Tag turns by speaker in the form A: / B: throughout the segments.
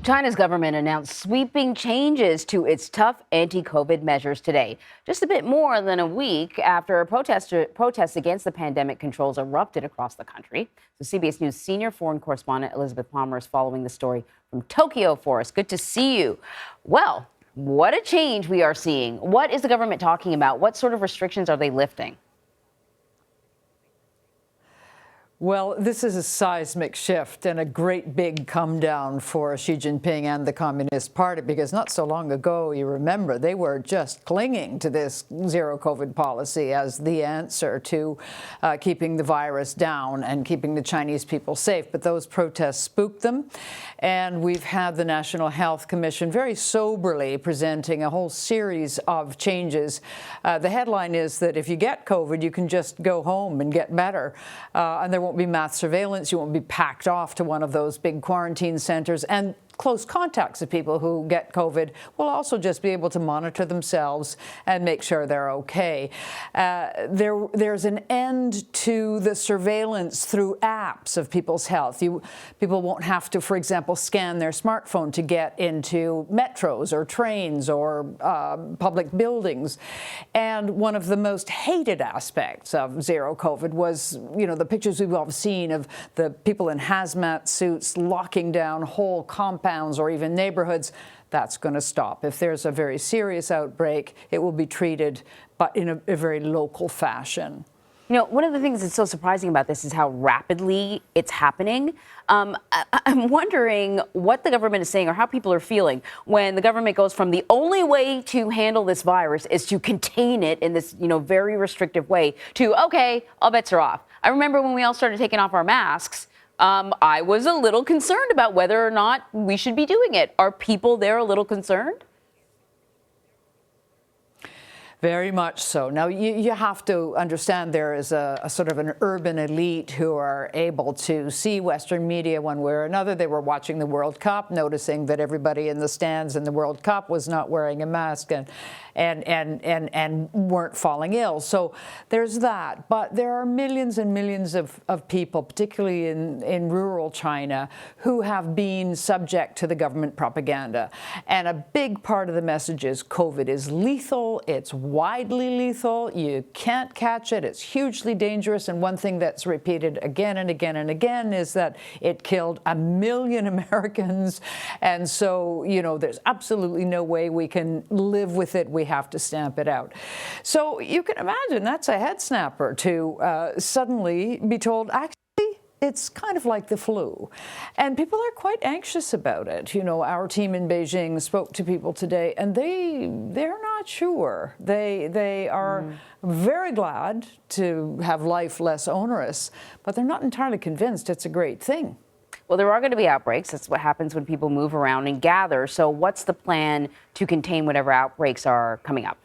A: China's government announced sweeping changes to its tough anti-COVID measures today, just a bit more than a week after protests against the pandemic controls erupted across the country. So CBS News senior foreign correspondent Elizabeth Palmer is following the story from Tokyo for us. Good to see you. Well, what a change we are seeing. What is the government talking about? What sort of restrictions are they lifting?
B: Well, this is a seismic shift and a great big come down for Xi Jinping and the Communist Party, because not so long ago, you remember, they were just clinging to this zero COVID policy as the answer to keeping the virus down and keeping the Chinese people safe. But those protests spooked them. And we've had the National Health Commission very soberly presenting a whole series of changes. The headline is that if you get COVID, you can just go home and get better. And there won't be mass surveillance. You won't be packed off to one of those big quarantine centers. And close contacts of people who get COVID will also just be able to monitor themselves and make sure they're okay. There's an end to the surveillance through apps of people's health. People won't have to, for example, scan their smartphone to get into metros or trains or public buildings. And one of the most hated aspects of zero COVID was, the pictures we've all seen of the people in hazmat suits locking down whole compounds or even neighborhoods. That's going to stop. If there's a very serious outbreak, it will be treated, but in a very local fashion.
A: One of the things that's so surprising about this is how rapidly it's happening. I'm wondering what the government is saying or how people are feeling when the government goes from the only way to handle this virus is to contain it in this, very restrictive way to, okay, all bets are off. I remember when we all started taking off our masks, I was a little concerned about whether or not we should be doing it. Are people there a little concerned?
B: Very much so. Now, you have to understand there is a sort of an urban elite who are able to see Western media one way or another. They were watching the World Cup, noticing that everybody in the stands in the World Cup was not wearing a mask and weren't falling ill. So there's that. But there are millions and millions of people, particularly in rural China, who have been subject to the government propaganda. And a big part of the message is COVID is lethal. It's widely lethal. You can't catch it. It's hugely dangerous. And one thing that's repeated again and again and again is that it killed 1 million Americans. And so, there's absolutely no way we can live with it. We have to stamp it out. So you can imagine that's a head snapper to suddenly be told, actually, it's kind of like the flu. And people are quite anxious about it. Our team in Beijing spoke to people today, and they're not sure. They are very glad to have life less onerous, but they're not entirely convinced it's a great thing.
A: Well, there are going to be outbreaks. That's what happens when people move around and gather. So what's the plan to contain whatever outbreaks are coming up?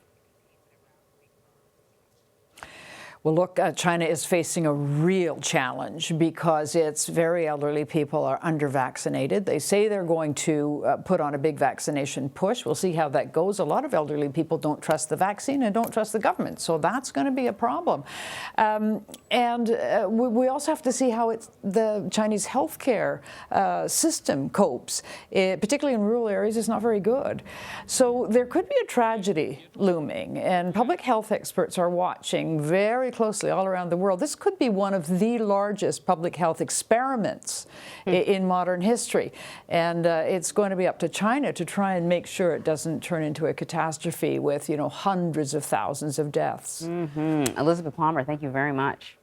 B: Well, look, China is facing a real challenge because its very elderly people are under-vaccinated. They say they're going to put on a big vaccination push. We'll see how that goes. A lot of elderly people don't trust the vaccine and don't trust the government, so that's going to be a problem. We also have to see how the Chinese healthcare system copes, particularly in rural areas. It's not very good. So there could be a tragedy looming, and public health experts are watching very closely all around the world. This could be one of the largest public health experiments in modern history. And it's going to be up to China to try and make sure it doesn't turn into a catastrophe with, hundreds of thousands of deaths.
A: Elizabeth Palmer, thank you very much.